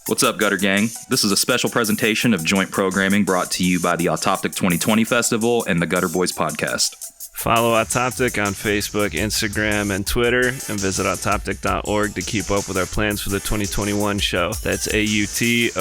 What's up, Gutter Gang? This is a special presentation of joint programming brought to you by the Autoptic 2020 Festival and the Gutter Boys podcast. Follow Autoptic on Facebook, Instagram, and Twitter, and visit autoptic.org to keep up with our plans for the 2021 show. That's AUTOPTIC.org.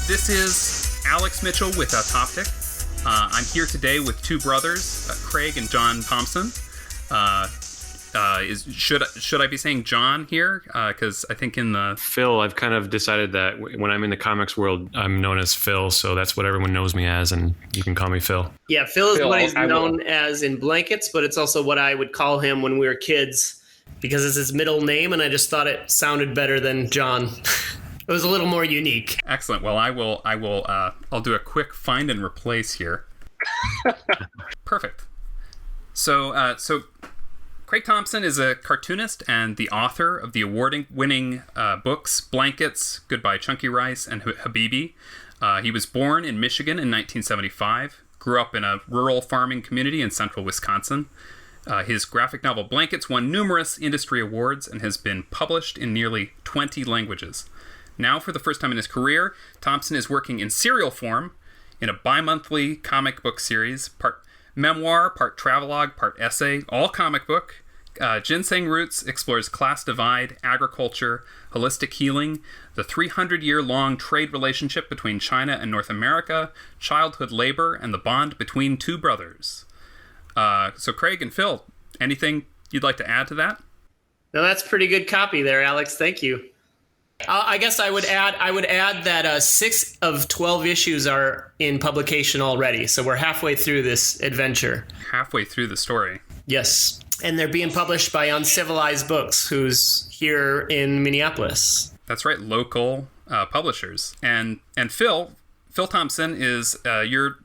This is Alex Mitchell with Autoptic. I'm here today with two brothers, Craig and John Thompson. Should I be saying John here? Because I think in the... Phil, I've kind of decided that when I'm in the comics world, I'm known as Phil, so that's what everyone knows me as, and you can call me Phil. Yeah, Phil is what he's known as in Blankets, but it's also what I would call him when we were kids, because it's his middle name, and I just thought it sounded better than John. It was a little more unique. Excellent. Well, I'll do a quick find and replace here. Perfect. So Craig Thompson is a cartoonist and the author of the award-winning books Blankets, Goodbye Chunky Rice, and Habibi. He was born in Michigan in 1975, grew up in a rural farming community in central Wisconsin. His graphic novel Blankets won numerous industry awards and has been published in nearly 20 languages. Now, for the first time in his career, Thompson is working in serial form in a bi-monthly comic book series, part memoir, part travelogue, part essay, all comic book. Ginseng Roots explores class divide, agriculture, holistic healing, the 300-year-long trade relationship between China and North America, childhood labor, and the bond between two brothers. So Craig and Phil, anything you'd like to add to that? No, that's pretty good copy there, Alex. Thank you. I guess I would add that 6 of 12 issues are in publication already, so we're halfway through this adventure. Halfway through the story. Yes, and they're being published by Uncivilized Books, who's here in Minneapolis. That's right, local publishers. And Phil Thompson is your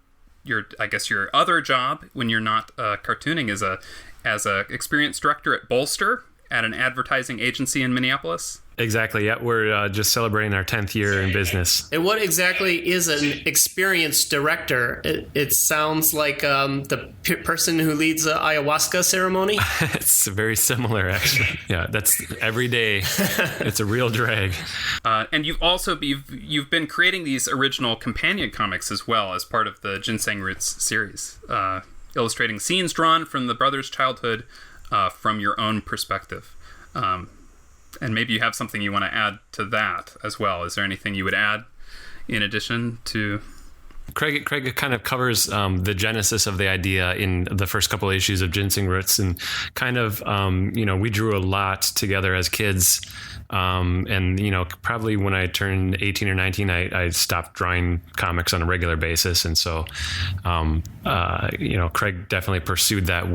I guess your other job when you're not cartooning is as a experienced director at Bolster at an advertising agency in Minneapolis. Exactly, yeah. We're just celebrating our 10th year in business. And what exactly is an experienced director? It sounds like the person who leads an ayahuasca ceremony. It's very similar, actually. Yeah, that's every day. It's a real drag. And you've been creating these original companion comics as well as part of the Ginseng Roots series, illustrating scenes drawn from the brothers' childhood from your own perspective. And maybe you have something you want to add to that as well. Is there anything you would add in addition to... Craig kind of covers the genesis of the idea in the first couple of issues of Ginseng Roots, and kind of, we drew a lot together as kids. And, probably when I turned 18 or 19, I stopped drawing comics on a regular basis. And so, Craig definitely pursued that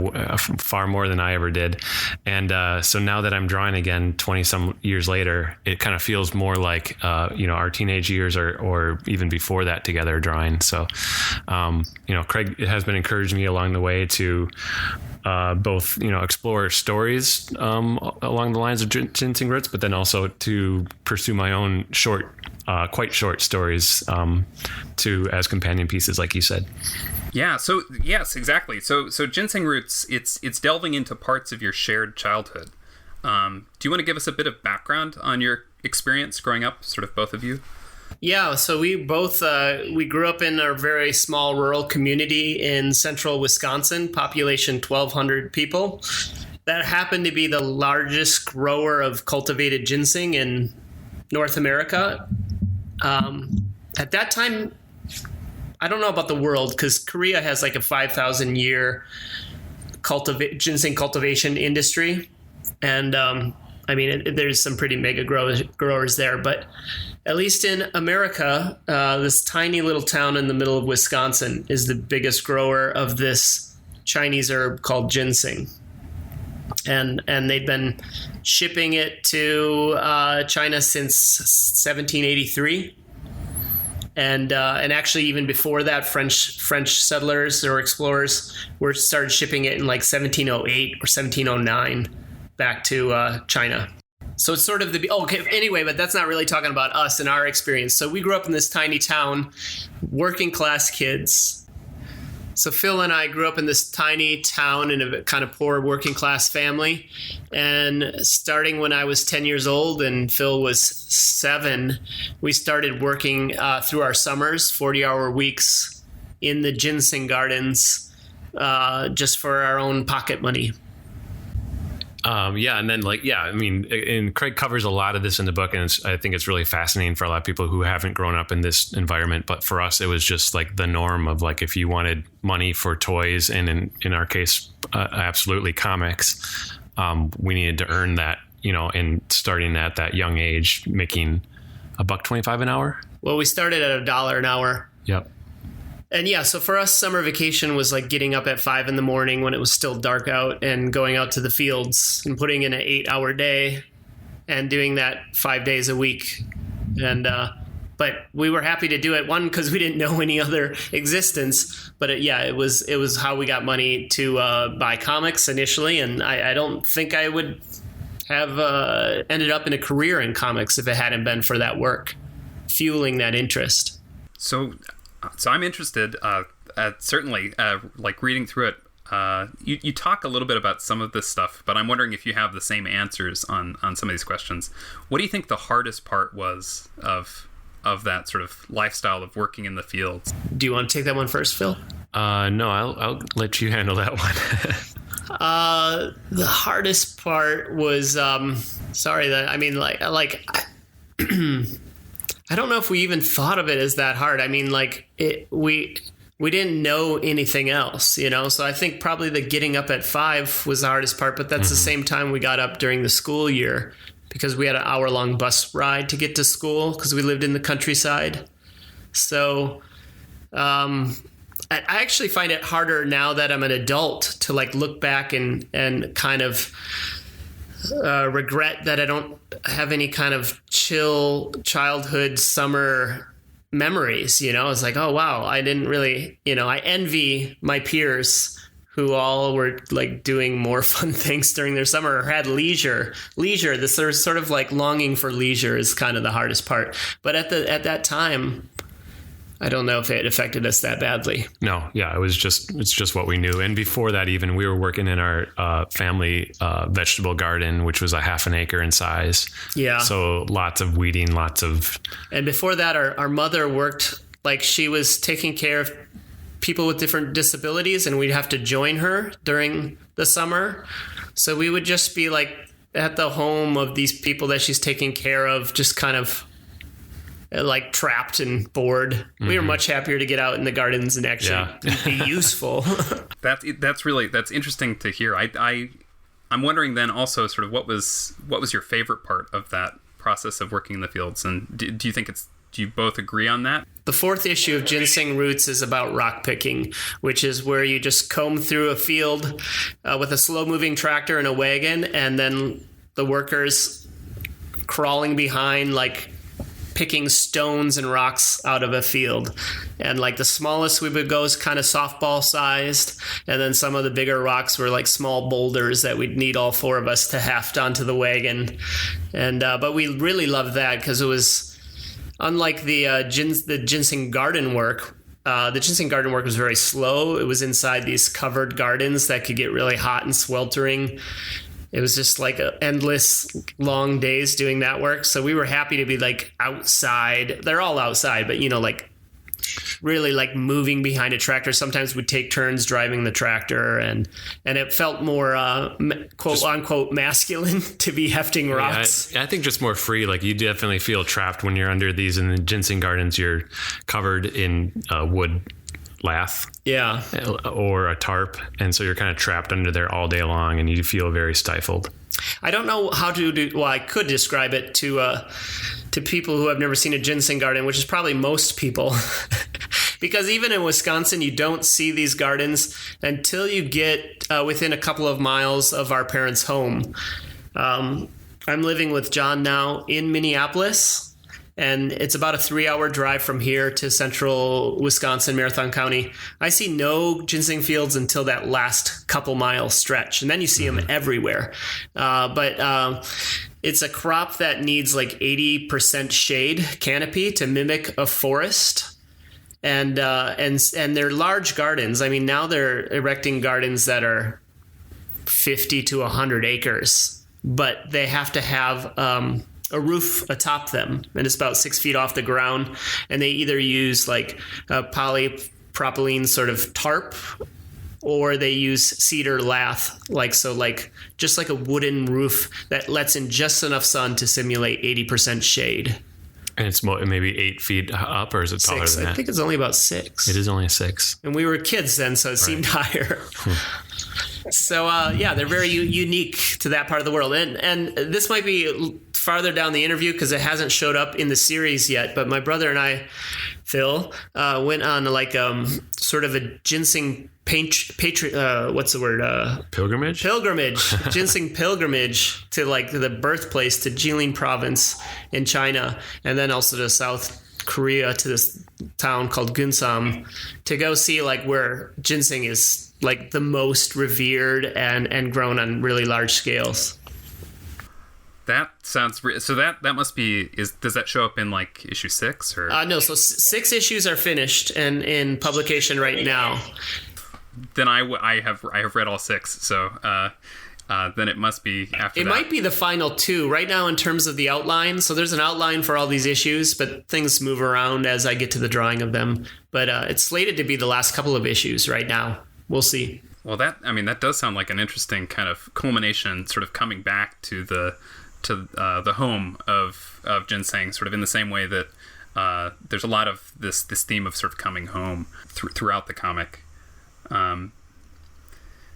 far more than I ever did. And so now that I'm drawing again 20 some years later, it kind of feels more like, our teenage years or even before that together drawing. So, Craig has been encouraging me along the way to both, explore stories along the lines of Ginseng Roots, but then also to pursue my own quite short stories as companion pieces, like you said. Yeah. So yes, exactly. So Ginseng Roots, it's delving into parts of your shared childhood. Do you want to give us a bit of background on your experience growing up, sort of both of you? Yeah, so we both we grew up in a very small rural community in central Wisconsin, population 1,200 people. That happened to be the largest grower of cultivated ginseng in North America. At that time, I don't know about the world, because Korea has like a 5,000-year ginseng cultivation industry. And there's some pretty mega growers there, but at least in America, this tiny little town in the middle of Wisconsin is the biggest grower of this Chinese herb called ginseng. and they'd been shipping it to China since 1783. And actually, even before that, French settlers or explorers started shipping it in like 1708 or 1709 back to China. So it's sort of anyway, but that's not really talking about us and our experience. So we grew up in this tiny town, working class kids. So Phil and I grew up in this tiny town in a kind of poor working class family. And starting when I was 10 years old and Phil was 7, we started working through our summers, 40-hour weeks in the ginseng gardens just for our own pocket money. And then and Craig covers a lot of this in the book, and I think it's really fascinating for a lot of people who haven't grown up in this environment. But for us, it was just like the norm of like, if you wanted money for toys, and in our case, absolutely comics, we needed to earn that, and starting at that young age, making $1.25 an hour. Well, we started at $1 an hour. Yep. And yeah, so for us, summer vacation was like getting up at 5 a.m. when it was still dark out and going out to the fields and putting in an 8-hour day and doing that 5 days a week. And but we were happy to do it, one, because we didn't know any other existence. But it was how we got money to buy comics initially. And I don't think I would have ended up in a career in comics if it hadn't been for that work, fueling that interest. So I'm interested, certainly, like reading through it. You talk a little bit about some of this stuff, but I'm wondering if you have the same answers on some of these questions. What do you think the hardest part was of that sort of lifestyle of working in the fields? Do you want to take that one first, Phil? No, I'll let you handle that one. The hardest part was, I don't know if we even thought of it as that hard. I mean, we didn't know anything else, So I think probably the getting up at 5 was the hardest part, but that's the same time we got up during the school year because we had an hour-long bus ride to get to school because we lived in the countryside. So I actually find it harder now that I'm an adult to look back and kind of regret that I don't have any kind of chill childhood summer memories. It's like, oh wow, I didn't really, I envy my peers who all were doing more fun things during their summer or had leisure. This sort of longing for leisure is kind of the hardest part. But at that time, I don't know if it affected us that badly. No, yeah, it's just what we knew. And before that, even we were working in our family vegetable garden, which was a half an acre in size. Yeah. So lots of weeding, And before that, our mother worked she was taking care of people with different disabilities, and we'd have to join her during the summer. So we would just be at the home of these people that she's taking care of, just kind of trapped and bored. Mm-hmm. We were much happier to get out in the gardens and actually be useful. That's interesting to hear. I'm wondering then also sort of what was your favorite part of that process of working in the fields, and do you both agree on that? The 4th issue of Ginseng Roots is about rock picking, which is where you just comb through a field with a slow-moving tractor and a wagon, and then the workers crawling behind picking stones and rocks out of a field. And the smallest we would go is kind of softball sized. And then some of the bigger rocks were small boulders that we'd need all 4 of us to haft onto the wagon. And, but we really loved that because it was unlike the ginseng garden work. The ginseng garden work was very slow. It was inside these covered gardens that could get really hot and sweltering. It was just endless long days doing that work. So we were happy to be outside. They're all outside, but really moving behind a tractor. Sometimes we'd take turns driving the tractor, and it felt more quote unquote masculine to be hefting rocks. I think just more free. You definitely feel trapped when you're under these. In the ginseng gardens, you're covered in wood lath, or a tarp, and so you're kind of trapped under there all day long, and you feel very stifled. I don't know how to do. Well, I could describe it to people who have never seen a ginseng garden, which is probably most people. because even in Wisconsin, you don't see these gardens until you get within a couple of miles of our parents' home. I'm living with John now in Minneapolis, and it's about a 3-hour drive from here to central Wisconsin, Marathon County. I see no ginseng fields until that last couple mile stretch, and then you see them everywhere. But it's a crop that needs like 80% shade canopy to mimic a forest. And they're large gardens. I mean, now they're erecting gardens that are 50 to 100 acres, but they have to have a roof atop them, and it's about 6 feet off the ground. And they either use like a polypropylene sort of tarp, or they use cedar lath, just like a wooden roof that lets in just enough sun to simulate 80% shade. And it's maybe 8 feet up, or is it taller than that? I think it's only about 6. It is only 6. And we were kids then, so it seemed higher. So, they're very unique to that part of the world. And this might be farther down the interview because it hasn't showed up in the series yet. But my brother and I, Phil, went on sort of a ginseng pilgrimage? Ginseng pilgrimage to like the birthplace to Jilin province in China, and then also to South Korea to this town called Ginseng to go see like where ginseng is like the most revered and grown on really large scales. That sounds so. That must be does that show up in like issue 6 or no? So 6 issues are finished and in publication right now. Then I have read all 6. So then it must be after. It might be the final 2 right now in terms of the outline. So there's an outline for all these issues, but things move around as I get to the drawing of them. But it's slated to be the last couple of issues right now. We'll see. Well, that does sound like an interesting kind of culmination, sort of coming back to the home of ginseng, sort of in the same way that there's a lot of this theme of sort of coming home throughout the comic.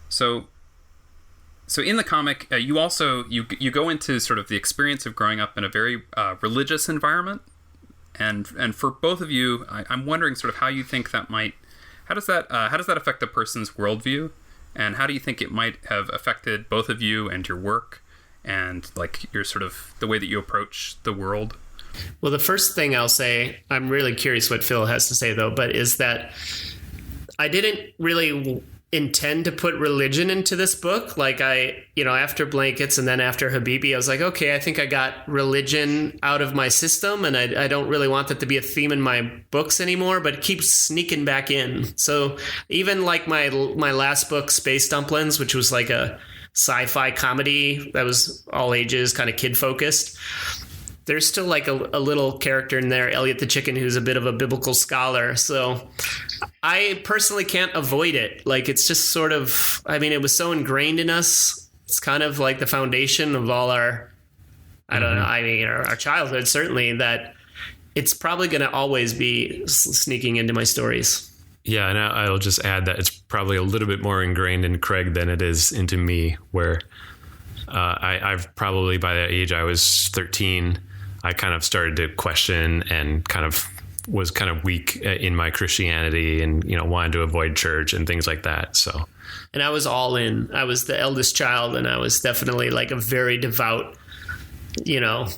So in the comic, you also you go into sort of the experience of growing up in a very religious environment, and for both of you, I'm wondering sort of how you think that might. How does that affect a person's worldview, and how do you think it might have affected both of you and your work, and like your sort of the way that you approach the world? Well, the first thing I'll say, I'm really curious what Phil has to say though, but is that I didn't really intend to put religion into this book. Like after Blankets and then after Habibi, I was like, okay, I think I got religion out of my system, and I don't really want that to be a theme in my books anymore, but it keeps sneaking back in. So even like my last book, Space Dumplings, which was like a sci-fi comedy that was all ages, kind of kid focused, there's still like a little character in there, Elliot the Chicken, who's a bit of a biblical scholar. So I personally can't avoid it. Like, it's just sort of, I mean, it was so ingrained in us. It's kind of like the foundation of all our, our childhood, certainly, that it's probably going to always be sneaking into my stories. Yeah, and I'll just add that it's probably a little bit more ingrained in Craig than it is into me, where I've probably, by that age, I was 13, I kind of started to question and kind of was kind of weak in my Christianity and, wanted to avoid church and things like that. So, and I was all in. I was the eldest child, and I was definitely like a very devout, very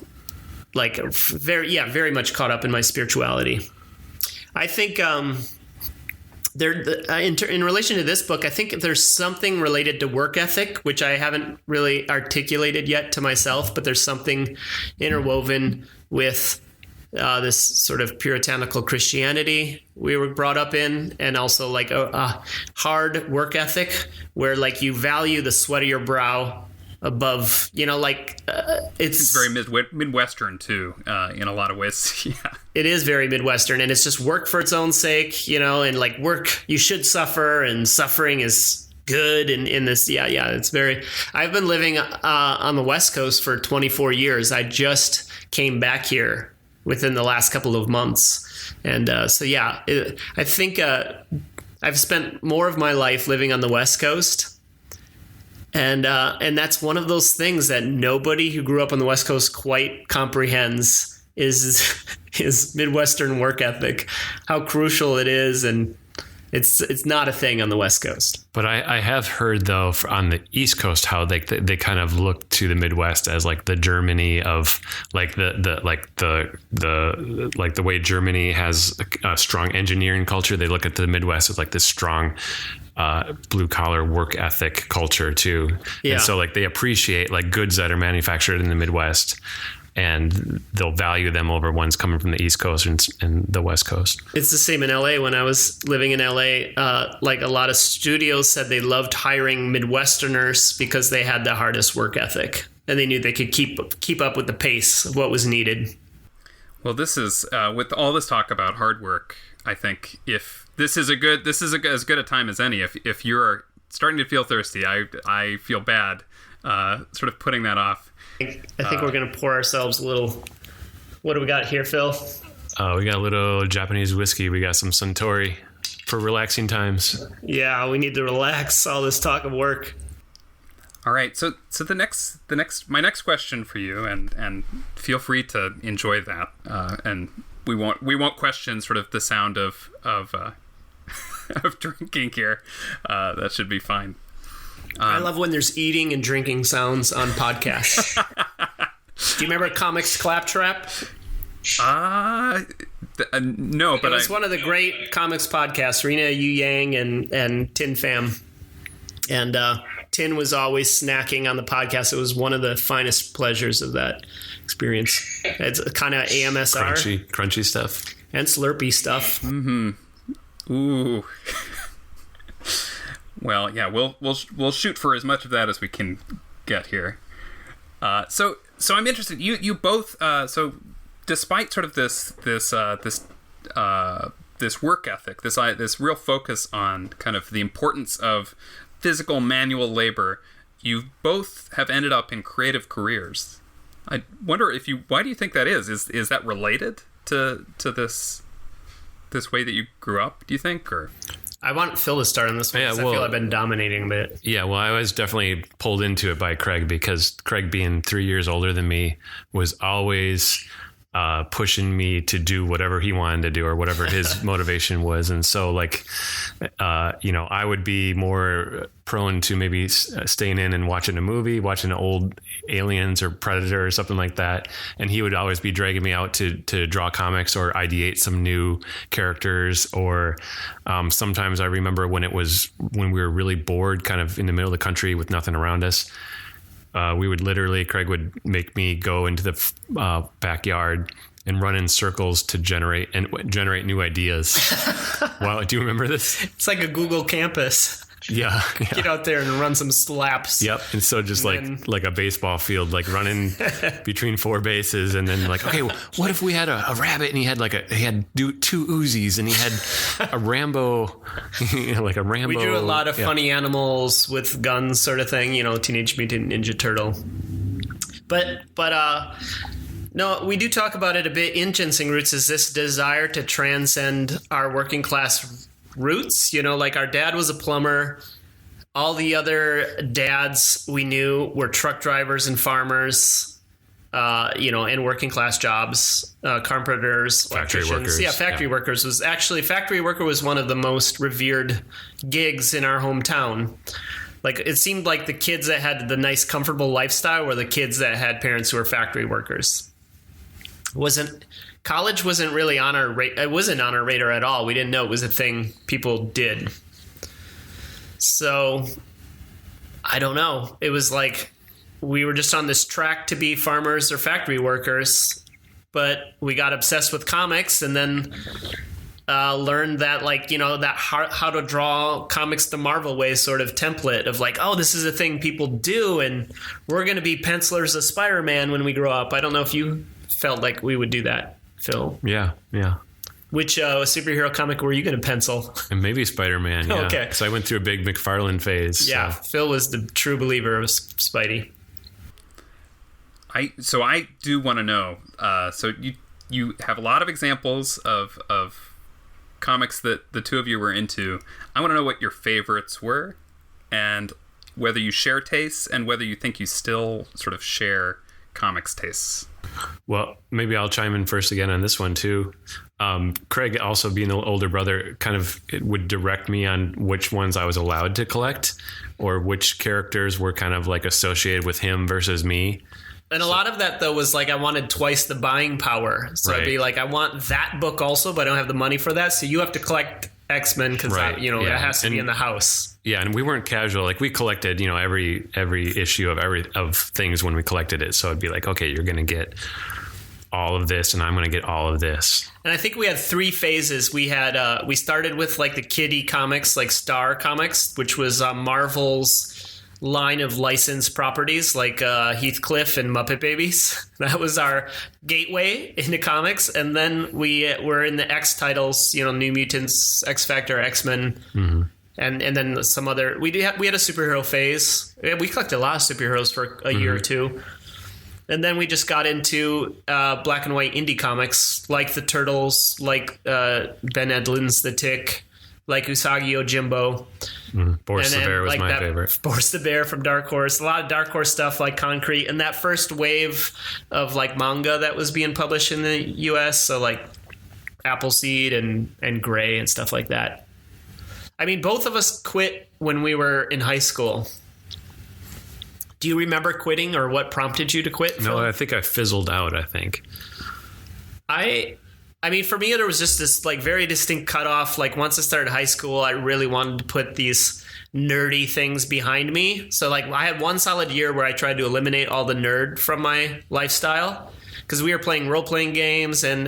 much caught up in my spirituality. I think in relation to this book, I think there's something related to work ethic, which I haven't really articulated yet to myself, but there's something interwoven with this sort of puritanical Christianity we were brought up in, and also like a hard work ethic where like you value the sweat of your brow above, it's very Midwestern too, in a lot of ways. Yeah, it is very Midwestern, and it's just work for its own sake, and like work, you should suffer, and suffering is good. And in this, it's very. I've been living on the West Coast for 24 years. I just came back here within the last couple of months, and I think I've spent more of my life living on the West Coast. And that's one of those things that nobody who grew up on the West Coast quite comprehends, is Midwestern work ethic, how crucial it is, and it's not a thing on the West Coast. But I have heard though on the East Coast how they kind of look to the Midwest as like the Germany of like the way Germany has a strong engineering culture. They look at the Midwest as like this strong blue collar work ethic culture too. Yeah. And so like they appreciate like goods that are manufactured in the Midwest, and they'll value them over ones coming from the East Coast and the West Coast. It's the same in LA. When I was living in LA, like a lot of studios said they loved hiring Midwesterners because they had the hardest work ethic, and they knew they could keep up with the pace of what was needed. Well, this is with all this talk about hard work. I think if this is as good a time as any. If you're starting to feel thirsty, I feel bad, sort of putting that off. I think we're going to pour ourselves a little. What do we got here, Phil? We got a little Japanese whiskey. We got some Suntory for relaxing times. Yeah, we need to relax all this talk of work. All right. So my next question for you, and feel free to enjoy that. And we won't question sort of the sound of of drinking here. That should be fine. I love when there's eating and drinking sounds on podcasts. Do you remember Comics Claptrap? No, but it was one of the great comics podcasts. Rena Yu Yang and Tin Pham, and Tin was always snacking on the podcast. It was one of the finest pleasures of that experience. It's kind of AMSR, crunchy stuff, and Slurpee stuff. Mm-hmm. Ooh. Well, yeah, we'll shoot for as much of that as we can get here. So I'm interested. You both. So despite sort of this work ethic, this real focus on kind of the importance of physical manual labor, you both have ended up in creative careers. I wonder why do you think that is? Is that related to this way that you grew up? Do you think, or? I want Phil to start on this one. Yeah, I feel I've been dominating a bit. Yeah, well, I was definitely pulled into it by Craig because Craig, being 3 years older than me, was always pushing me to do whatever he wanted to do or whatever his motivation was. And so like, I would be more prone to maybe staying in and watching a movie, watching old Aliens or Predator or something like that. And he would always be dragging me out to draw comics or ideate some new characters. Or sometimes I remember when we were really bored kind of in the middle of the country with nothing around us. Craig would make me go into the backyard and run in circles to generate new ideas. Wow, do you remember this? It's like a Google campus. Yeah. Get out there and run some slaps. Yep. And so just like a baseball field, like running between four bases, and then like, okay, what if we had a rabbit and he had two Uzis and he had a Rambo, like a Rambo. We do a lot of funny animals with guns sort of thing, Teenage Mutant Ninja Turtle. But no, we do talk about it a bit in Ginseng Roots, is this desire to transcend our working class roots. Like our dad was a plumber. All the other dads we knew were truck drivers and farmers, and working class jobs, carpenters, factory workers. Yeah, factory workers factory worker was one of the most revered gigs in our hometown. Like it seemed like the kids that had the nice, comfortable lifestyle were the kids that had parents who were factory workers. College wasn't really on our it wasn't on our radar at all. We didn't know it was a thing people did. So I don't know. It was like we were just on this track to be farmers or factory workers, but we got obsessed with comics and then learned that that how to draw comics the Marvel way sort of template of like, oh, this is a thing people do and we're going to be pencilers of Spider-Man when we grow up. I don't know if you felt like we would do that, Phil. Yeah. Which superhero comic were you going to pencil? And maybe Spider-Man, yeah. Okay. So I went through a big McFarlane phase. Yeah, so. Phil was the true believer of Spidey. So I do want to know. So you have a lot of examples of comics that the two of you were into. I want to know what your favorites were, and whether you share tastes, and whether you think you still sort of share comics tastes. Well, maybe I'll chime in first again on this one too. Craig, also being the older brother, kind of it would direct me on which ones I was allowed to collect, or which characters were kind of like associated with him versus me. And a lot of that, though, was like I wanted twice the buying power. So Right. I'd be like, I want that book also, but I don't have the money for that. So you have to collect X-Men because Right. it has to be in the house. Yeah, and we weren't casual. Like we collected, every issue of things when we collected it. So it'd be like, okay, you're going to get all of this, and I'm going to get all of this. And I think we had 3 phases. We had we started with like the kiddie comics, like Star Comics, which was Marvel's line of licensed properties like Heathcliff and Muppet Babies. That was our gateway into comics. And then we were in the X titles, New Mutants, X Factor, X-Men, and then some other. We had a superhero phase. We collected a lot of superheroes for a year or two. And then we just got into black and white indie comics like the Turtles, like Ben Edlund's The Tick, like Usagi Yojimbo. Boris the Bear was my favorite. Boris the Bear from Dark Horse. A lot of Dark Horse stuff like Concrete. And that first wave of like manga that was being published in the US. So like Appleseed and Gray and stuff like that. I mean, both of us quit when we were in high school. Do you remember quitting or what prompted you to quit, Phil? No, I think I fizzled out, I think. I mean, for me, there was just this like very distinct cutoff. Like once I started high school, I really wanted to put these nerdy things behind me. So like I had one solid year where I tried to eliminate all the nerd from my lifestyle because we were playing role-playing games and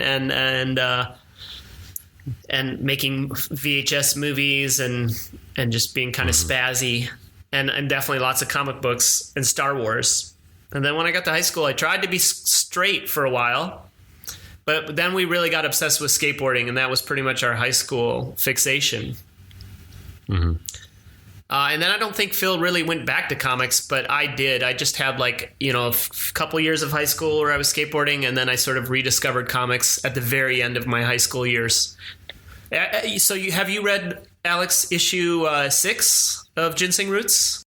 making VHS movies and just being kind of spazzy and definitely lots of comic books and Star Wars. And then when I got to high school, I tried to be straight for a while. But then we really got obsessed with skateboarding, and that was pretty much our high school fixation. And then I don't think Phil really went back to comics, but I did. I just had like, a couple years of high school where I was skateboarding, and then I sort of rediscovered comics at the very end of my high school years. So have you read, Alex, issue 6 of Ginseng Roots?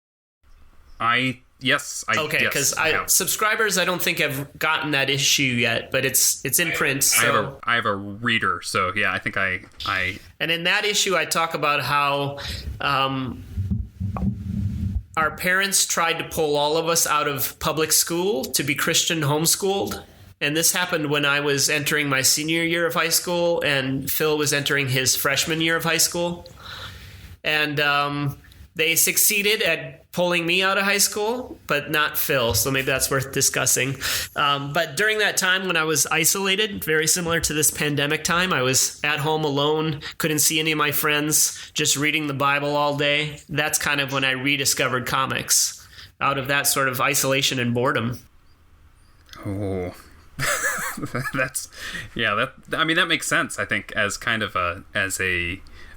Yes. Okay, because subscribers, I don't think have gotten that issue yet, but it's in print. So I have a reader, so yeah, I think I. And in that issue, I talk about how our parents tried to pull all of us out of public school to be Christian homeschooled. And this happened when I was entering my senior year of high school, and Phil was entering his freshman year of high school. And they succeeded at pulling me out of high school, but not Phil. So maybe that's worth discussing. But during that time when I was isolated, very similar to this pandemic time, I was at home alone, couldn't see any of my friends, just reading the Bible all day. That's kind of when I rediscovered comics out of that sort of isolation and boredom. Oh, that makes sense. I think as kind of a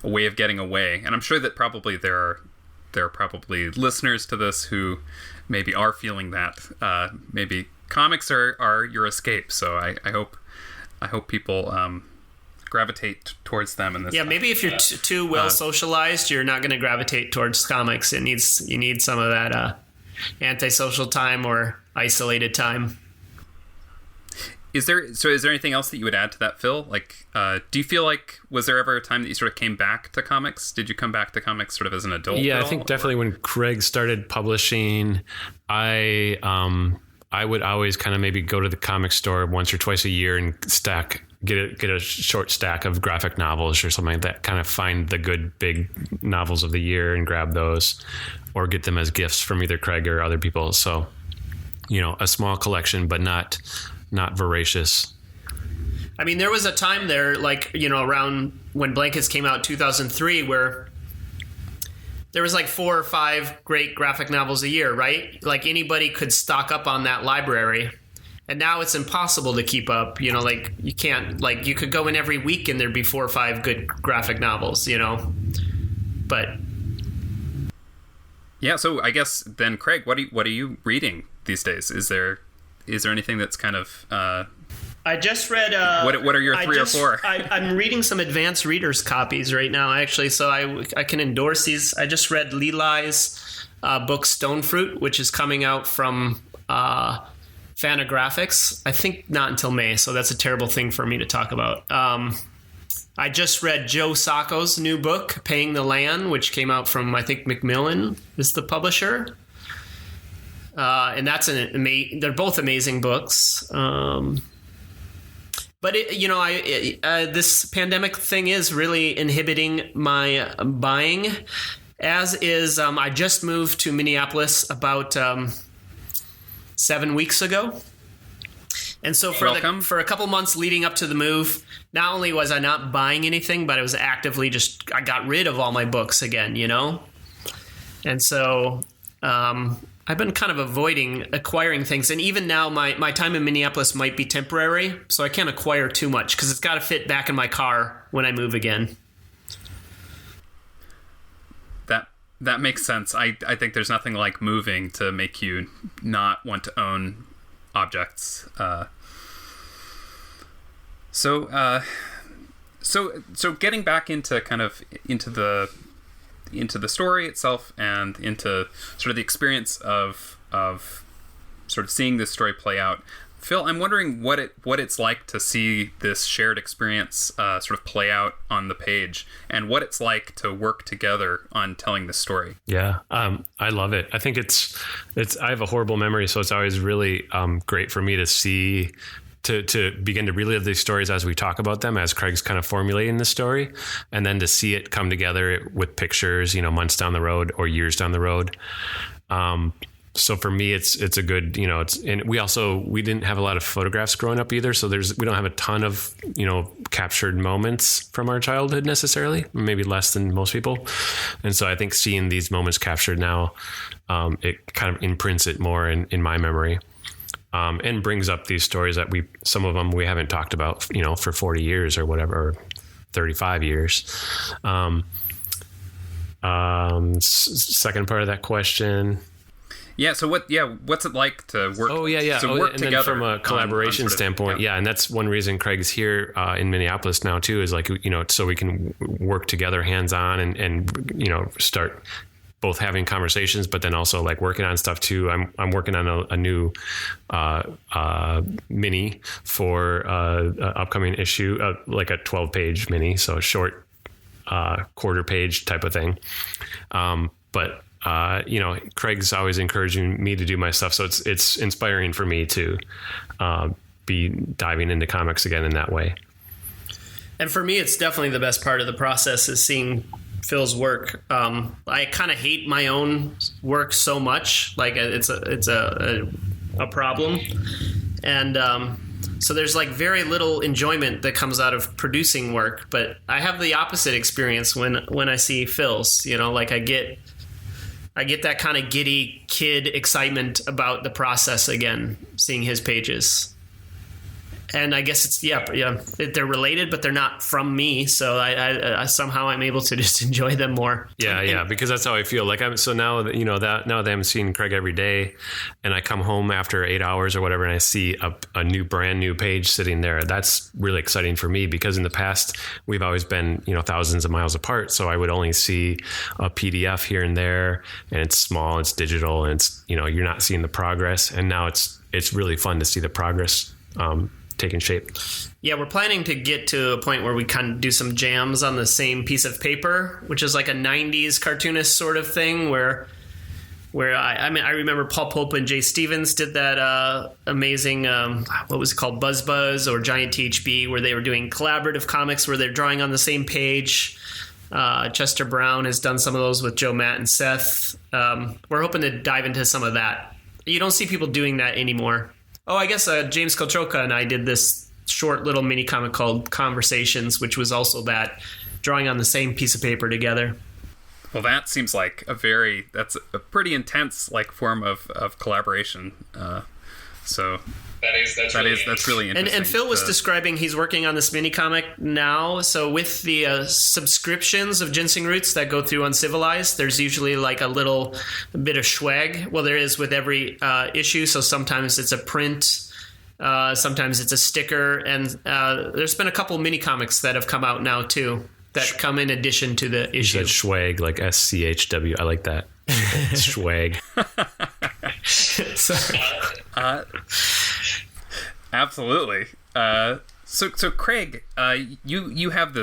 way of getting away. And I'm sure that probably there are probably listeners to this who maybe are feeling that. Maybe comics are your escape. So I hope people gravitate towards them in this. Yeah, maybe if you're too well socialized, you're not going to gravitate towards comics. You need some of that antisocial time or isolated time. Is there anything else that you would add to that, Phil? Like, do you feel like, was there ever a time that you sort of came back to comics? Did you come back to comics sort of as an adult? Yeah, I think definitely when Craig started publishing, I would always kind of maybe go to the comic store once or twice a year and get a short stack of graphic novels or something like that, kind of find the good big novels of the year and grab those or get them as gifts from either Craig or other people. So, a small collection, but not voracious. I mean, there was a time there, like, around when Blankets came out, 2003, where there was like 4 or 5 great graphic novels a year, right? Like anybody could stock up on that library. And now it's impossible to keep up, like you can't, like you could go in every week and there'd be 4 or 5 good graphic novels, but. Yeah. So I guess then, Craig, what are you reading these days? Is there anything that's kind of I just read what are your 3 or 4? I'm reading some advanced readers copies right now, actually, so I can endorse these. I just read Lee's book Stone Fruit, which is coming out from Fantagraphics. I think not until May, so that's a terrible thing for me to talk about. I just read Joe Sacco's new book, Paying the Land, which came out from, I think, Macmillan is the publisher. And that's they're both amazing books. But this pandemic thing is really inhibiting my buying. As is, I just moved to Minneapolis about 7 weeks ago. And so for a couple months leading up to the move, not only was I not buying anything, but I was actively I got rid of all my books again, And so I've been kind of avoiding acquiring things. And even now, my time in Minneapolis might be temporary, so I can't acquire too much because it's got to fit back in my car when I move again. That makes sense. I think there's nothing like moving to make you not want to own objects. So getting back into the story itself and into sort of the experience of sort of seeing this story play out. Phil, I'm wondering what it's like to see this shared experience sort of play out on the page, and what it's like to work together on telling the story. Yeah, I love it. I think it's. I have a horrible memory, so it's always really great for me to see. To begin to relive these stories as we talk about them, as Craig's kind of formulating the story, and then to see it come together with pictures, months down the road or years down the road. So for me, it's a good, and we didn't have a lot of photographs growing up either. So we don't have a ton of, captured moments from our childhood necessarily, maybe less than most people. And so I think seeing these moments captured now, it kind of imprints it more in my memory. And brings up these stories that some of them we haven't talked about, for 40 years or whatever, or 35 years. Second part of that question. Yeah. So what's it like to work? Oh yeah. To work and together then from a collaboration standpoint. Yeah. And that's one reason Craig's here in Minneapolis now too, is like, so we can work together hands on and start both having conversations, but then also like working on stuff too. I'm working on a new mini for an upcoming issue, like a 12-page mini, so a short quarter page type of thing. But Craig's always encouraging me to do my stuff, so it's inspiring for me to be diving into comics again in that way. And for me, it's definitely the best part of the process is seeing Phil's work. I kind of hate my own work so much, like it's a problem, and so there's like very little enjoyment that comes out of producing work. But I have the opposite experience when I see Phil's. Like I get that kind of giddy kid excitement about the process again, seeing his pages. And I guess it's they're related, but they're not from me. So I somehow I'm able to just enjoy them more. Yeah, because that's how I feel. Like now that I'm seeing Craig every day, and I come home after 8 hours or whatever, and I see a brand new page sitting there. That's really exciting for me, because in the past we've always been thousands of miles apart. So I would only see a PDF here and there, and it's small, it's digital, and it's you're not seeing the progress. And now it's really fun to see the progress taking shape. Yeah, we're planning to get to a point where we kind of do some jams on the same piece of paper, which is like a 90s cartoonist sort of thing where I remember Paul Pope and Jay Stevens did that amazing, what was it called, Buzz Buzz or Giant THB, where they were doing collaborative comics where they're drawing on the same page. Chester Brown has done some of those with Joe, Matt, and Seth. We're hoping to dive into some of that. You don't see people doing that anymore. Oh, I guess James Kotroka and I did this short little mini comic called Conversations, which was also that, drawing on the same piece of paper together. Well, that seems like that's a pretty intense form of collaboration. So that's really interesting. And Phil was describing he's working on this mini comic now. So with the subscriptions of Ginseng Roots that go through Uncivilized, there's usually like a bit of swag. Well, there is with every issue. So sometimes it's a print, sometimes it's a sticker, and there's been a couple mini comics that have come out now too that come in addition to the issue. You said swag, like SCHW. I like that. Swag. Absolutely. So Craig, you have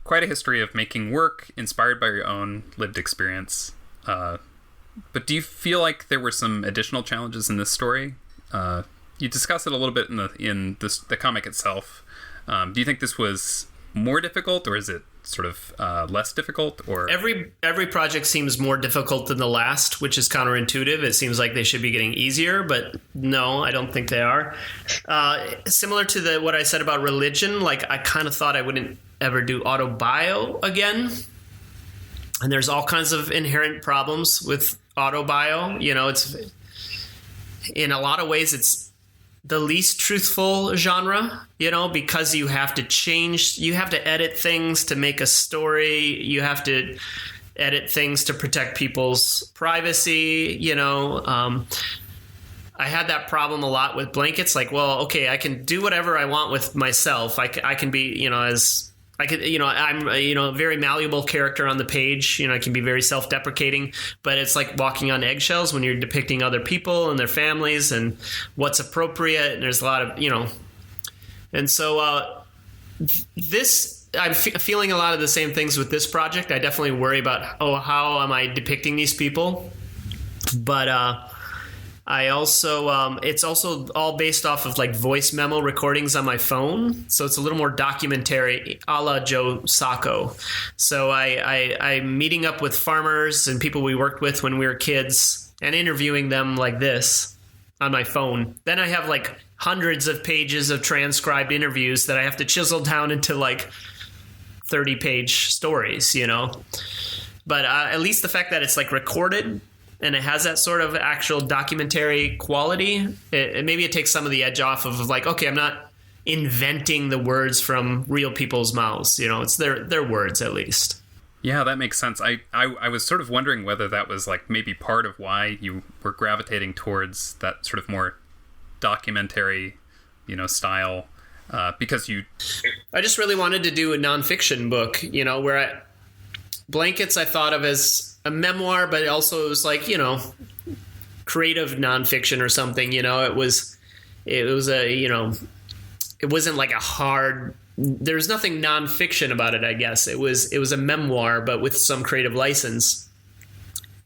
quite a history of making work inspired by your own lived experience. But do you feel like there were some additional challenges in this story? You discuss it a little bit in the comic itself. Do you think this was more difficult, or is it sort of less difficult? Or every project seems more difficult than the last, which is counterintuitive. It seems like they should be getting easier, but no, I don't think they are. Similar to what I said about religion, like I kind of thought I wouldn't ever do autobio again. And there's all kinds of inherent problems with autobio. You know, it's in a lot of ways it's the least truthful genre, you know, because you have to edit things to make a story. You have to edit things to protect people's privacy, you know. I had that problem a lot with blankets. Like, well, okay, I can do whatever I want with myself. I can be, you know, I'm a very malleable character on the page. You know, I can be very self-deprecating, but it's like walking on eggshells when you're depicting other people and their families and what's appropriate. And there's a lot of, you know, and so I'm feeling a lot of the same things with this project. I definitely worry about, how am I depicting these people? But I also, it's also all based off of like voice memo recordings on my phone. So it's a little more documentary a la Joe Sacco. So I'm meeting up with farmers and people we worked with when we were kids and interviewing them like this on my phone. Then I have like hundreds of pages of transcribed interviews that I have to chisel down into like 30-page stories, you know. But at least the fact that it's like recorded and it has that sort of actual documentary quality, maybe it takes some of the edge off of like, okay, I'm not inventing the words from real people's mouths. You know, it's their words at least. Yeah, that makes sense. I was sort of wondering whether that was like maybe part of why you were gravitating towards that sort of more documentary, you know, style, because I just really wanted to do a nonfiction book, you know, where Blankets I thought of as a memoir, but also it was like, you know, creative nonfiction or something, you know. It was a, you know, it wasn't like a hard, there's nothing nonfiction about it, I guess. It was a memoir, but with some creative license.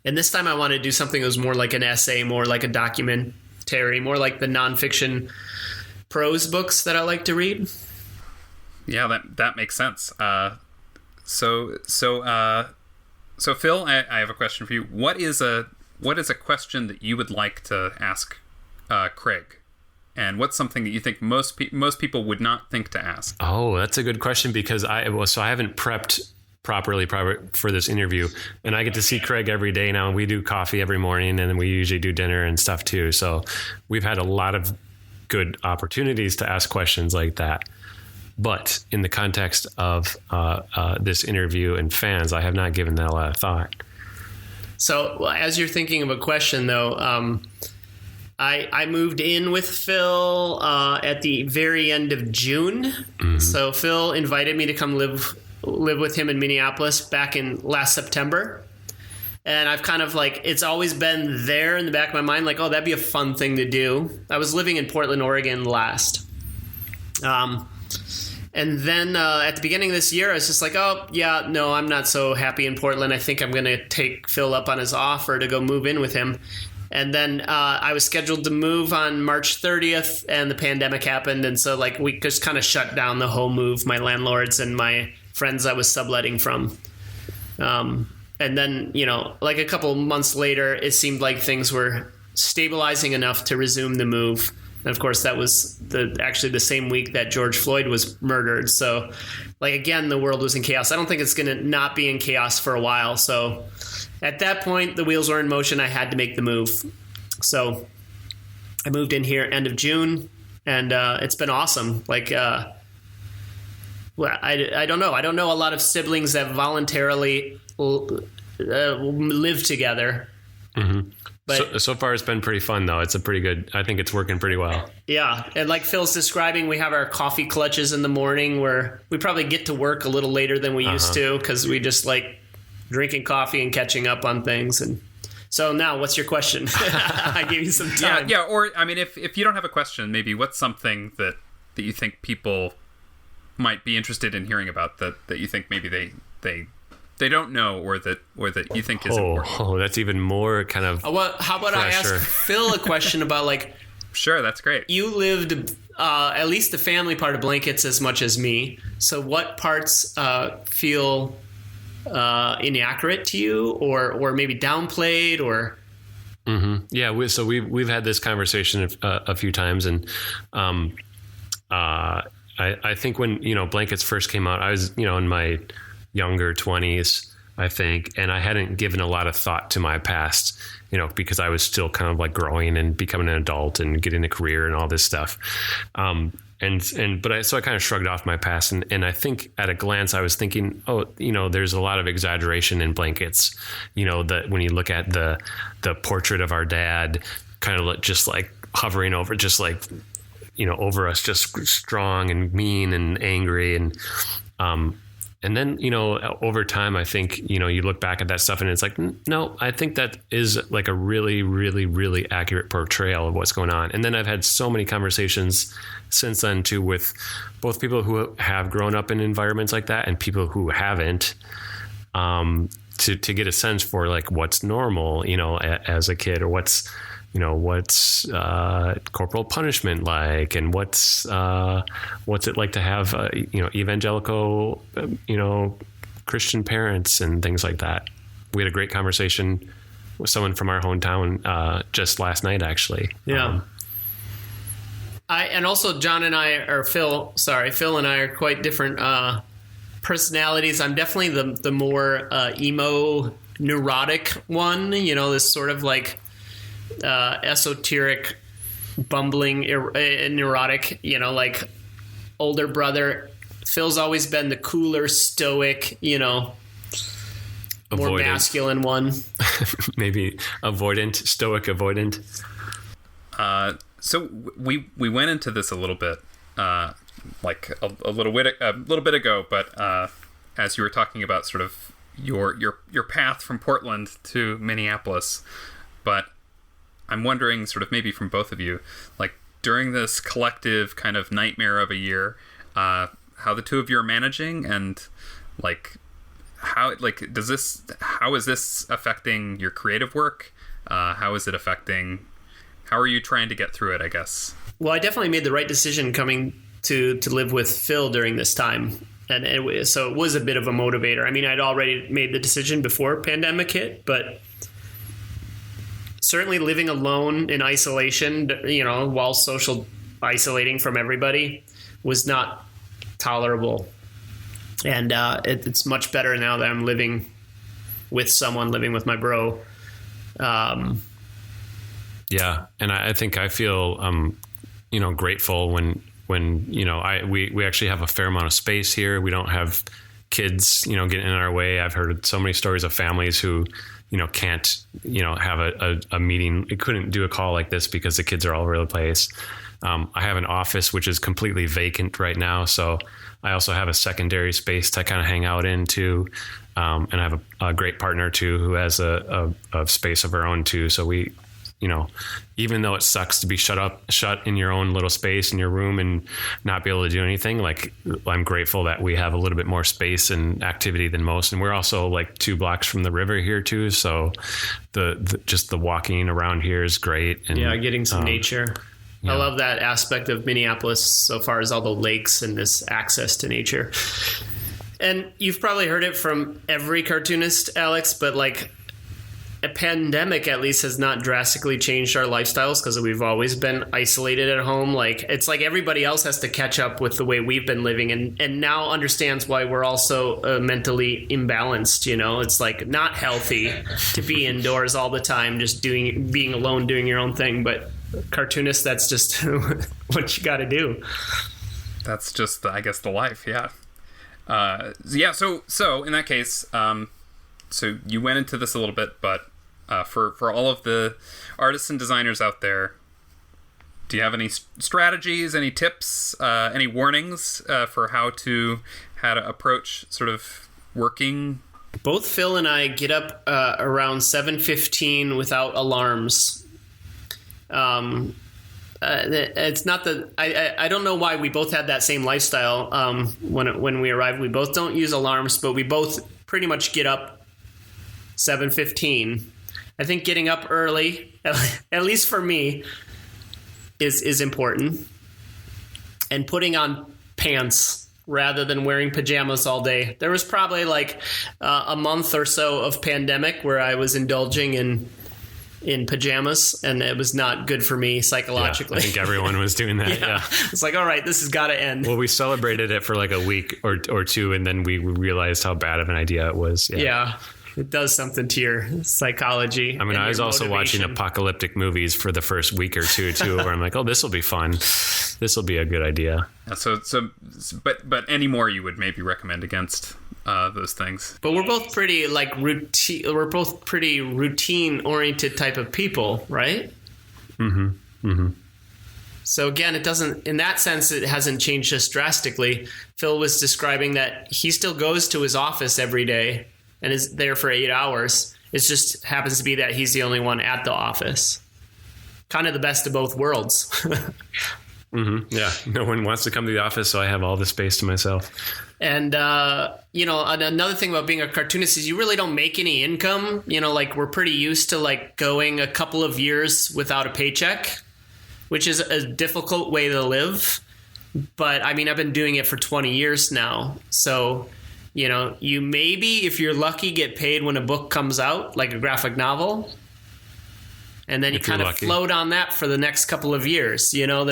And this time I wanted to do something that was more like an essay, more like a documentary, more like the nonfiction prose books that I like to read. Yeah, that makes sense. So Phil, I have a question for you. What is a question that you would like to ask Craig? And what's something that you think most people would not think to ask? Oh, that's a good question, because I haven't prepped properly for this interview, and I get to see Craig every day now, and we do coffee every morning, and we usually do dinner and stuff too. So we've had a lot of good opportunities to ask questions like that. But in the context of this interview and fans, I have not given that a lot of thought. So as you're thinking of a question, though, I moved in with Phil at the very end of June. Mm-hmm. So Phil invited me to come live with him in Minneapolis back in last September. And I've kind of like, it's always been there in the back of my mind, like, oh, that'd be a fun thing to do. I was living in Portland, Oregon last. And then at the beginning of this year, I was just like, oh, yeah, no, I'm not so happy in Portland. I think I'm going to take Phil up on his offer to go move in with him. And then I was scheduled to move on March 30th, and the pandemic happened. And so like we just kind of shut down the whole move, my landlords and my friends I was subletting from. And then, you know, like a couple months later, it seemed like things were stabilizing enough to resume the move. And of course, that was actually the same week that George Floyd was murdered. So, like, again, the world was in chaos. I don't think it's going to not be in chaos for a while. So at that point, the wheels were in motion. I had to make the move. So I moved in here end of June, and it's been awesome. Like, well, I don't know. I don't know a lot of siblings that voluntarily live together. Mm-hmm. But so far, it's been pretty fun, though. It's a pretty good. I think it's working pretty well. Yeah, and like Phil's describing, we have our coffee clutches in the morning where we probably get to work a little later than we used to, because we just like drinking coffee and catching up on things. And So now, what's your question? I gave you some time. Yeah. Or I mean, if you don't have a question, maybe what's something that you think people might be interested in hearing about that you think maybe they don't know or that you think is important. Oh, that's even more kind of. Well, how about pressure. I ask Phil a question about like. Sure, that's great. You lived at least the family part of Blankets as much as me. So what parts feel inaccurate to you, or maybe downplayed, or? Mm-hmm. Yeah, we've had this conversation a few times, and I think when Blankets first came out, I was in my younger 20s, I think, and I hadn't given a lot of thought to my past, because I was still kind of like growing and becoming an adult and getting a career and all this stuff. So I kind of shrugged off my past, and I think at a glance I was thinking, there's a lot of exaggeration in Blankets. That when you look at the portrait of our dad, kind of just like hovering over, just like over us, just strong and mean and angry, and then, over time, I think, you look back at that stuff and it's like, no, I think that is like a really, really, really accurate portrayal of what's going on. And then I've had so many conversations since then too, with both people who have grown up in environments like that and people who haven't, to get a sense for like what's normal, as a kid, or what's corporal punishment like, and what's it like to have evangelical Christian parents and things like that. We had a great conversation with someone from our hometown just last night, actually. Yeah. And also Phil and I are quite different personalities. I'm definitely the more emo neurotic one, this sort of like esoteric, bumbling, neurotic, like older brother. Phil's always been the cooler, stoic, more masculine one. Maybe stoic avoidant. So we went into this a little bit, like a little bit ago, but as you were talking about sort of your path from Portland to Minneapolis, but I'm wondering, sort of maybe from both of you, like during this collective kind of nightmare of a year, how the two of you are managing, and like how is this affecting your creative work? How is it affecting? How are you trying to get through it, I guess? Well, I definitely made the right decision coming to live with Phil during this time. And so it was a bit of a motivator. I mean, I'd already made the decision before pandemic hit, but certainly living alone in isolation, while social isolating from everybody was not tolerable. And it's much better now that I'm living with my bro. Yeah. And I think I feel, grateful when we actually have a fair amount of space here. We don't have kids, getting in our way. I've heard so many stories of families who, can't, have a meeting. It couldn't do a call like this because the kids are all over the place. I have an office which is completely vacant right now. So I also have a secondary space to kind of hang out in too. And I have a great partner too, who has a space of her own too. So we, even though it sucks to be shut in your own little space in your room and not be able to do anything, like I'm grateful that we have a little bit more space and activity than most. And we're also like 2 blocks from the river here too. So just the walking around here is great. And getting some nature. Yeah. I love that aspect of Minneapolis so far as all the lakes and this access to nature. And you've probably heard it from every cartoonist, Alex, but like a pandemic at least has not drastically changed our lifestyles because we've always been isolated at home. Like it's like everybody else has to catch up with the way we've been living and now understands why we're also mentally imbalanced. It's like not healthy to be indoors all the time, just being alone, doing your own thing. But cartoonists, that's just what you got to do. That's just, I guess, the life. Yeah. So in that case, so you went into this a little bit, but for all of the artists and designers out there, do you have any strategies, any tips, any warnings for how to approach sort of working Both Phil and I get up around 7:15 without alarms. It's not that I don't know why we both had that same lifestyle when we arrived. We both don't use alarms, but we both pretty much get up 7:15. I think getting up early, at least for me, is important. And putting on pants rather than wearing pajamas all day. There was probably like a month or so of pandemic where I was indulging in pajamas, and it was not good for me psychologically. Yeah, I think everyone was doing that. Yeah. It's like, all right, this has got to end. Well, we celebrated it for like a week or two, and then we realized how bad of an idea it was. Yeah. It does something to your psychology. I mean, I was also watching apocalyptic movies for the first week or two, too, where I'm like, oh, this will be fun. This will be a good idea. But any more you would maybe recommend against those things? But we're both pretty routine. We're both pretty routine-oriented type of people, right? Mm-hmm. Mm-hmm. So again, it doesn't. In that sense, it hasn't changed us drastically. Phil was describing that he still goes to his office every day and is there for 8 hours. It just happens to be that he's the only one at the office. Kind of the best of both worlds. Mm-hmm. Yeah. No one wants to come to the office, so I have all the space to myself. And, another thing about being a cartoonist is you really don't make any income. We're pretty used to going a couple of years without a paycheck, which is a difficult way to live. But I mean, I've been doing it for 20 years now. So, you maybe, if you're lucky, get paid when a book comes out, like a graphic novel. And then you kind of float on that for the next couple of years. So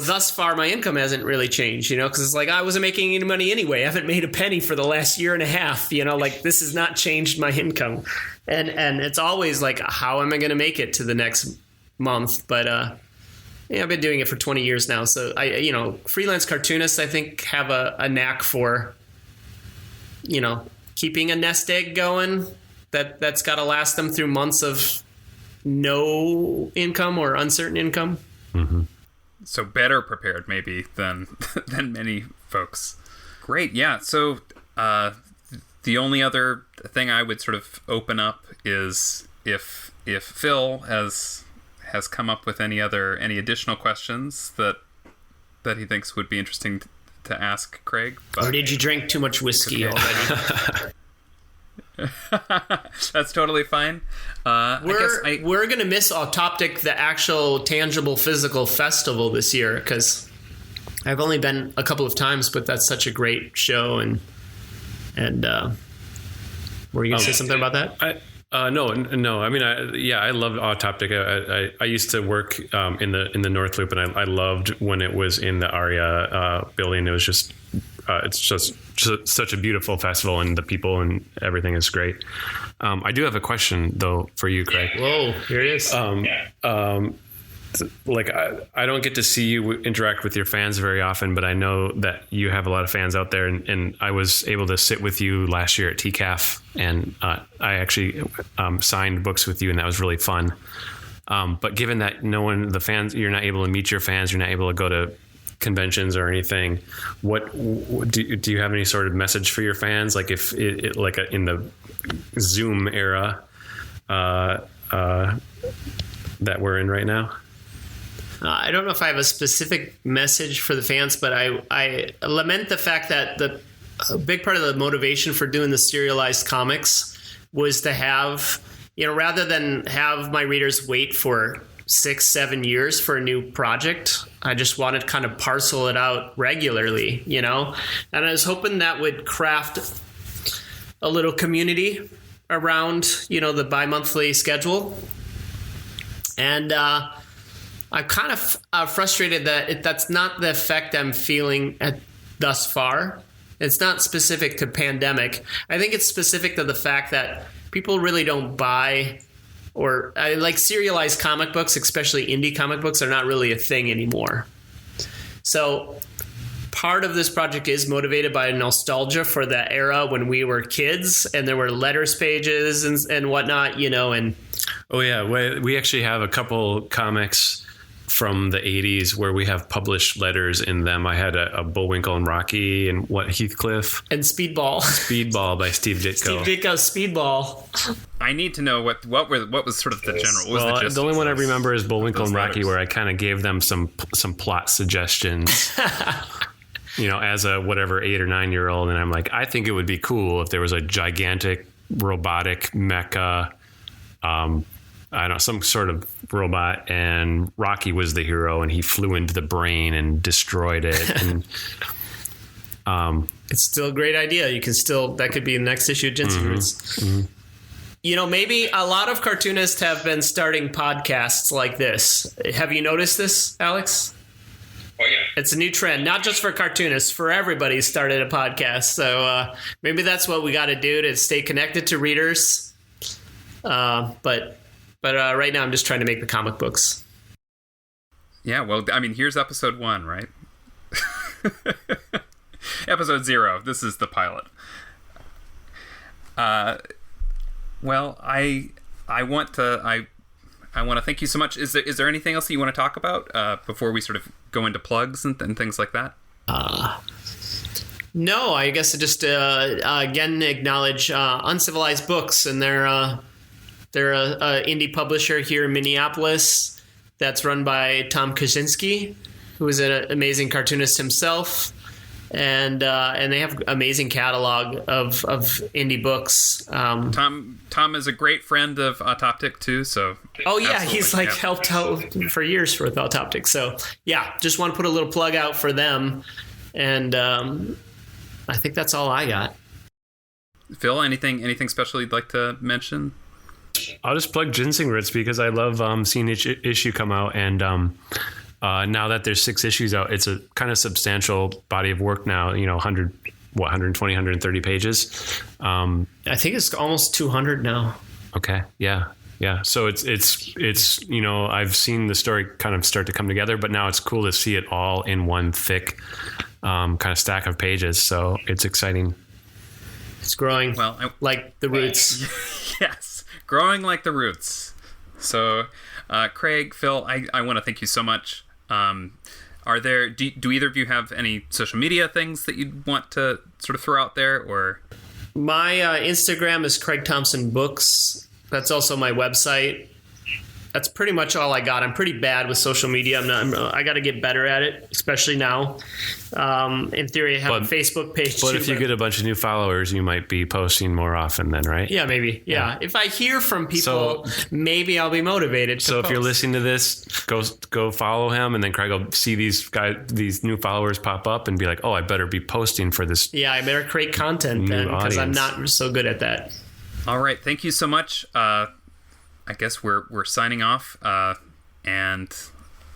thus far, my income hasn't really changed, because it's like I wasn't making any money anyway. I haven't made a penny for the last year and a half, this has not changed my income. And it's always like, how am I going to make it to the next month? But, I've been doing it for 20 years now. So freelance cartoonists, I think, have a knack for, keeping a nest egg going that's got to last them through months of no income or uncertain income. Mm-hmm. So better prepared maybe than many folks. Great. Yeah. So the only other thing I would sort of open up is if Phil has come up with any additional questions that he thinks would be interesting to ask Craig. Or did you drink too much whiskey already? That's totally fine. We're going to miss Autoptic, the actual tangible physical festival this year, because I've only been a couple of times, but that's such a great show. And were you going to say something about that? No. I mean, I love Autoptic. I used to work in the North Loop, and I loved when it was in the Aria building. It was just it's just such a beautiful festival, and the people and everything is great. I do have a question though for you, Craig. Whoa, here it is. I don't get to see you interact with your fans very often, but I know that you have a lot of fans out there, and I was able to sit with you last year at TCAF, and I actually signed books with you, and that was really fun. But given that you're not able to meet your fans, you're not able to go to conventions or anything, what do you have any sort of message for your fans? Like if in the Zoom era that we're in right now? I don't know if I have a specific message for the fans, but I lament the fact that a big part of the motivation for doing the serialized comics was to have, rather than have my readers wait for 6-7 years for a new project, I just wanted to kind of parcel it out regularly, and I was hoping that would craft a little community around, the bi-monthly schedule. And I'm kind of frustrated that that's not the effect I'm feeling thus far. It's not specific to pandemic. I think it's specific to the fact that people really don't buy, or like serialized comic books, especially indie comic books, are not really a thing anymore. So part of this project is motivated by nostalgia for that era when we were kids and there were letters pages and whatnot, and oh yeah, we actually have a couple comics from the 80s where we have published letters in them. I had a Bullwinkle and Rocky and Heathcliff. And Speedball. Speedball by Steve Ditko. Steve Ditko's Speedball. I need to know what was sort of the general. What was the gist the only of one I those- remember is Bullwinkle and Rocky, letters? where I kind of gave them some plot suggestions. As a 8 or 9 year old, and I'm like, I think it would be cool if there was a gigantic robotic mecha, I don't know, some sort of robot, and Rocky was the hero, and he flew into the brain and destroyed it. And It's still a great idea. That could be the next issue of Ginseng Roots. Mm-hmm. Maybe a lot of cartoonists have been starting podcasts like this. Have you noticed this, Alex? Oh, yeah. It's a new trend, not just for cartoonists, for everybody started a podcast. So maybe that's what we got to do to stay connected to readers. But right now I'm just trying to make the comic books. Yeah, well, I mean, here's episode 1, right? Episode 0. This is the pilot. Well, I want to thank you so much. Is there anything else that you want to talk about before we sort of go into plugs and things like that? No, I guess I just again acknowledge Uncivilized Books, and they're a indie publisher here in Minneapolis that's run by Tom Kaczynski, who is an amazing cartoonist himself. And they have amazing catalog of indie books. Tom is a great friend of Autoptic too. So he's helped out for years with Autoptic. So just want to put a little plug out for them, and I think that's all I got. Phil, anything special you'd like to mention? I'll just plug Ginseng Roots because I love seeing each issue come out, and now that there's 6 issues out, it's a kind of substantial body of work now, 120, 130 pages. I think it's almost 200 now. Okay. Yeah. So it's I've seen the story kind of start to come together, but now it's cool to see it all in one thick kind of stack of pages. So it's exciting. It's growing like the roots. Yes, growing like the roots. So, Craig, Phil, I want to thank you so much. Do either of you have any social media things that you'd want to sort of throw out there, or? My Instagram is Craig Thompson Books. That's also my website. That's pretty much all I got. I'm pretty bad with social media. I got to get better at it, especially now. In theory, I have a Facebook page. But if you get a bunch of new followers, you might be posting more often then, right? Yeah, maybe. Yeah. If I hear from people, maybe I'll be motivated to post. If you're listening to this, go follow him, and then Craig will see these new followers pop up and be like, oh, I better be posting for this. Yeah, I better create content then, because I'm not so good at that. All right. Thank you so much. I guess we're signing off, and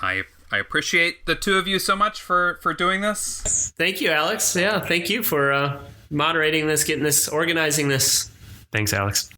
I appreciate the two of you so much for doing this. Thank you, Alex. Yeah, thank you for moderating this, getting this, organizing this. Thanks, Alex.